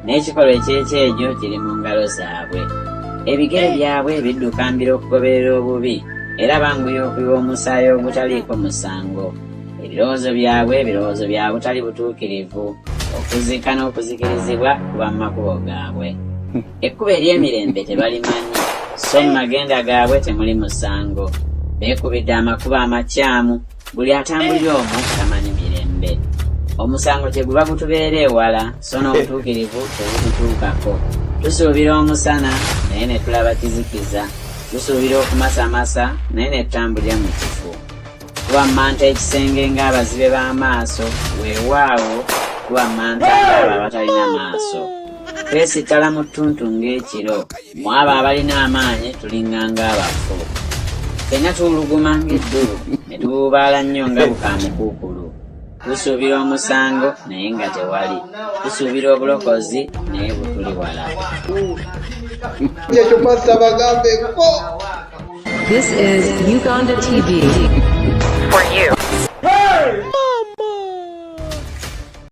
n'ekikolwa ekyekyejo kiri mu ngalo zaabwe. Ebigere byabwe bidduka mbiro okugoberera obubi era banguya okuyiwa omusaayi ogutaliiko musango. Ebirowoozo byabwe birowoozo bya butali butuukirivu, okuzika n'okuzikirizibwa kuba mu makubo gaabwe. Ekkubo ery'emirembe tebalimanyi, so mu magenda gaabwe temuli musango. Beekubidde amakubo amakyamu, buli atambulira omwo tamanyi mirembe. Omusango teguba gutubeera ewala, so n'obutuukirivu tebututuukako. Tusuubira omusana naye ne tulaba kizikiza. Tusuubira okumasamasa naye ne tutambulira mu kifu. Tuwammanta ekisenge ng'abazibe b'amaaso, weewaawo tuwammanta ng'abo abatalina maaso. Twesittala mu ttuntu ng'ekiro, mu abo abalina amaanyi tulinganga abafu. Ffenna tuwuluguma ng'eddulu ne tubuubaala nnyo nga bukaamukuukulu. Tusuubira omusango naye nga tewali. Tusuubira obulokozi naye butuli wala. This is Uganda TV. For you.